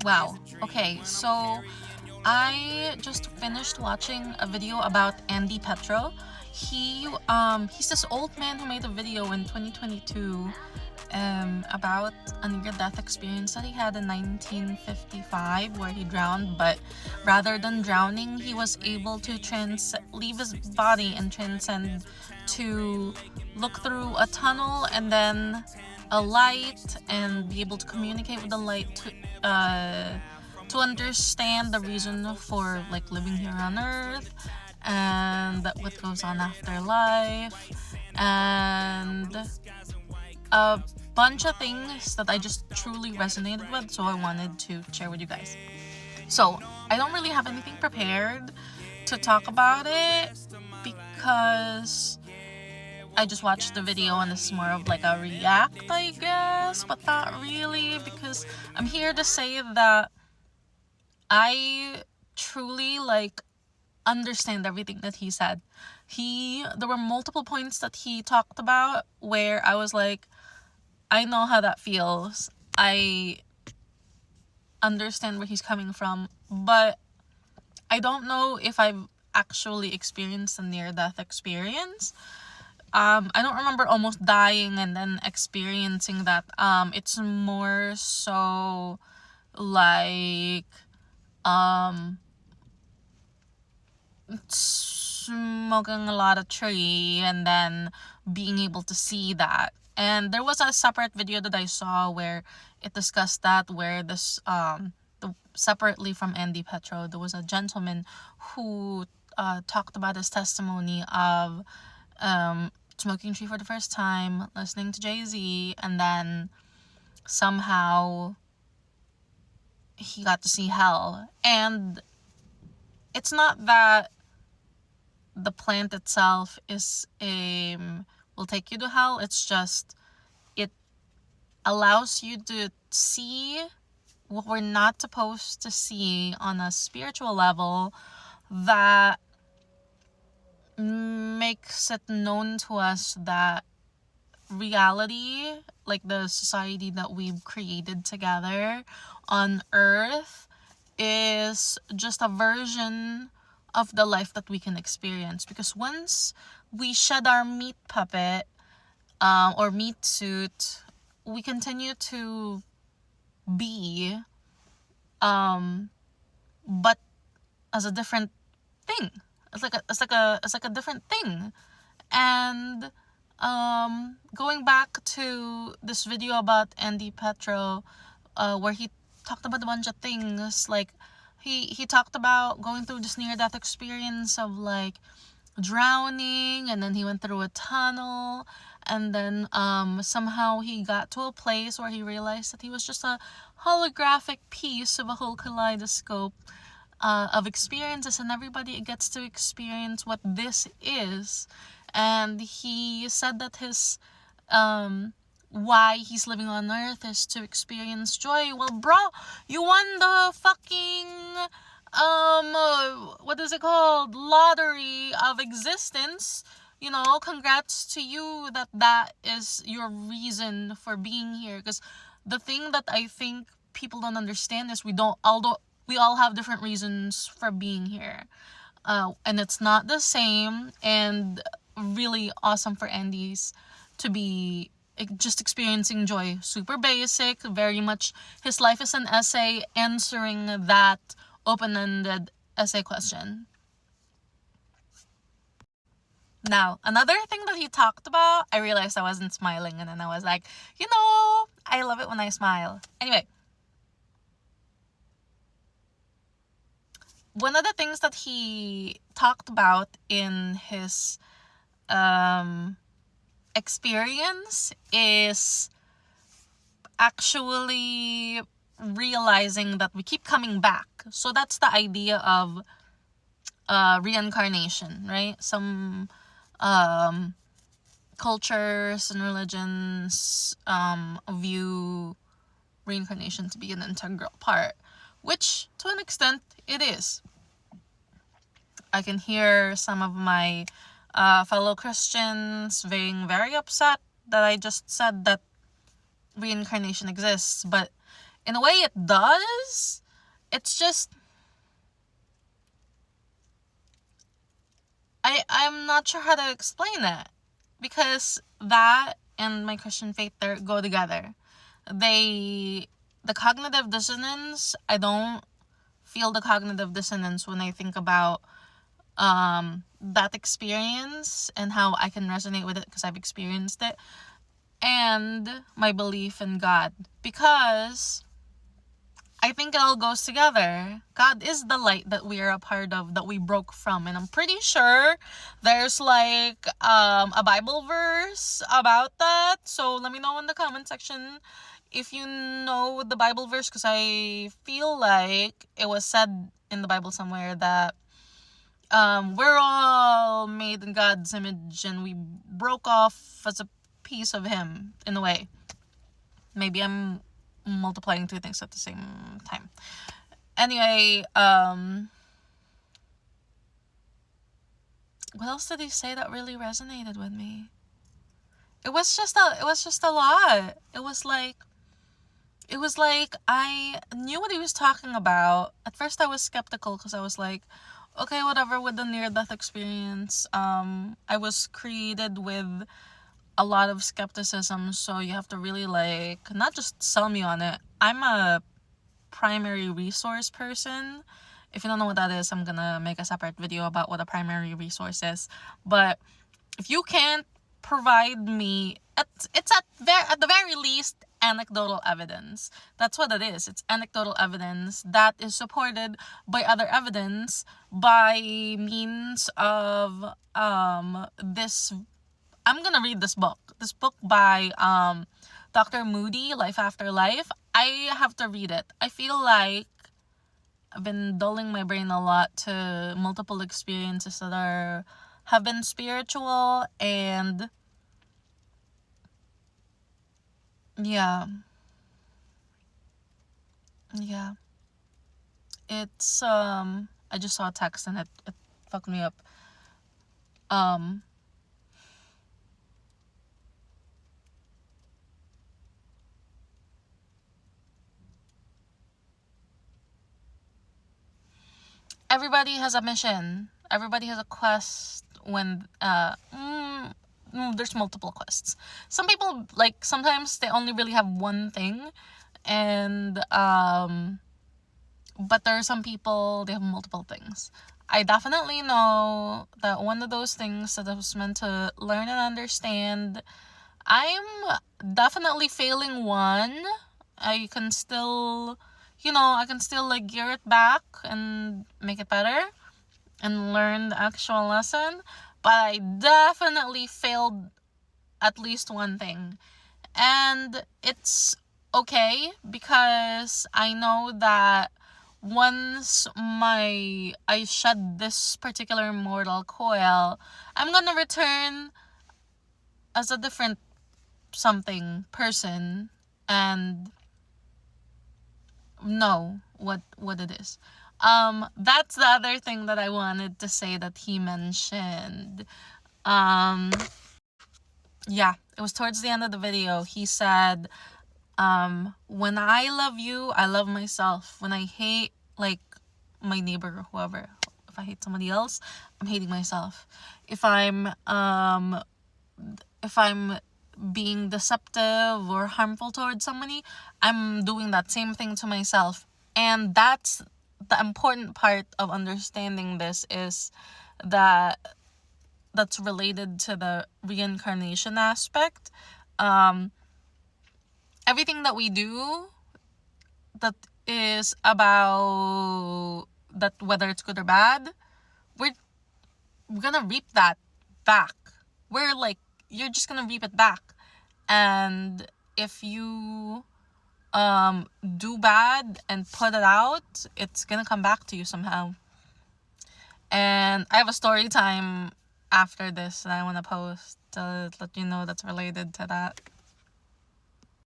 Wow. Okay, so I just finished watching a video about Andy Petro. He's this old man who made a video in 2022 about a near-death experience that he had in 1955 where he drowned, but rather than drowning, he was able to leave his body and transcend to look through a tunnel and then a light and be able to communicate with the light to understand the reason for like living here on earth and what goes on after life and a bunch of things that I just truly resonated with, so I wanted to share with you guys. So I don't really have anything prepared to talk about it because I just watched the video and this is more of like a react, I guess, but not really, because I'm here to say that I truly like understand everything that he said. There were multiple points that he talked about where I was like, I know how that feels. I understand where he's coming from, but I don't know if I've actually experienced a near-death experience. I don't remember almost dying and then experiencing that. It's more so like smoking a lot of tree and then being able to see that. And there was a separate video that I saw where it discussed that, where this separately from Andy Petro, there was a gentleman who talked about his testimony of smoking tree for the first time, listening to Jay-Z, and then somehow he got to see hell. And it's not that the plant itself will take you to hell. It's just it allows you to see what we're not supposed to see on a spiritual level, that makes it known to us that reality, like the society that we've created together on earth, is just a version of the life that we can experience. Because once we shed our meat puppet or meat suit, we continue to be but as a different thing. It's like a different thing. And going back to this video about Andy Petro, where he talked about a bunch of things, like he talked about going through this near-death experience of like drowning, and then he went through a tunnel, and then somehow he got to a place where he realized that he was just a holographic piece of a whole kaleidoscope of experiences, and everybody gets to experience what this is. And he said that his why he's living on earth is to experience joy. Well, bro, you won the fucking what is it called, lottery of existence. You know, congrats to you that is your reason for being here. Because the thing that I think people don't understand is we all have different reasons for being here, and it's not the same. And really awesome for Andy's to be just experiencing joy. Super basic, very much his life is an essay answering that open-ended essay question. Now, another thing that he talked about, I realized I wasn't smiling, and then I was like, I love it when I smile. Anyway, one of the things that he talked about in his experience is actually realizing that we keep coming back. So that's the idea of reincarnation, right? Some cultures and religions view reincarnation to be an integral part, which to an extent it is. I can hear some of my fellow Christians being very upset that I just said that reincarnation exists, but In a way, it does. It's just I'm not sure how to explain it, because that and my Christian faith go together. The cognitive dissonance, I don't feel the cognitive dissonance when I think about that experience and how I can resonate with it because I've experienced it, and my belief in God, because I think it all goes together. God is the light that we are a part of, that we broke from. And I'm pretty sure there's like a Bible verse about that. So let me know in the comment section if you know the Bible verse, because I feel like it was said in the Bible somewhere that we're all made in God's image and we broke off as a piece of Him in a way. Maybe I'm multiplying two things at the same time. Anyway, what else did he say that really resonated with me? It was just a lot. It was like I knew what he was talking about. At first I was skeptical because I was like, okay, whatever, with the near-death experience. I was created with a lot of skepticism, so you have to really like not just sell me on it. I'm a primary resource person. If you don't know what that is, I'm gonna make a separate video about what a primary resource is. But if you can't provide me, it's at the very least anecdotal evidence. That's what it is. It's anecdotal evidence that is supported by other evidence by means of this. I'm gonna read this book by Dr. Moody, Life After Life. I have to read it. I feel like I've been dulling my brain a lot to multiple experiences that have been spiritual, and yeah, it's I just saw a text and it fucked me up. Everybody has a mission. Everybody has a quest when there's multiple quests. Some people, like, sometimes they only really have one thing, and but there are some people, they have multiple things. I definitely know that one of those things that I was meant to learn and understand, I'm definitely failing one. I can still, I can still like gear it back and make it better and learn the actual lesson. But I definitely failed at least one thing. And it's okay, because I know that once I shed this particular mortal coil, I'm gonna return as a different something person and know what it is. That's the other thing that I wanted to say that he mentioned. Yeah, it was towards the end of the video. He said, when I love you, I love myself. When I hate, like, my neighbor or whoever, if I hate somebody else, I'm hating myself. If I'm being deceptive or harmful towards somebody, I'm doing that same thing to myself. And that's the important part of understanding this, is that that's related to the reincarnation aspect. Everything that we do that is about that, whether it's good or bad, we're gonna reap that back. We're like, you're just gonna reap it back. And if you do bad and put it out, it's gonna come back to you somehow. And I have a story time after this that I want to post to let you know that's related to that.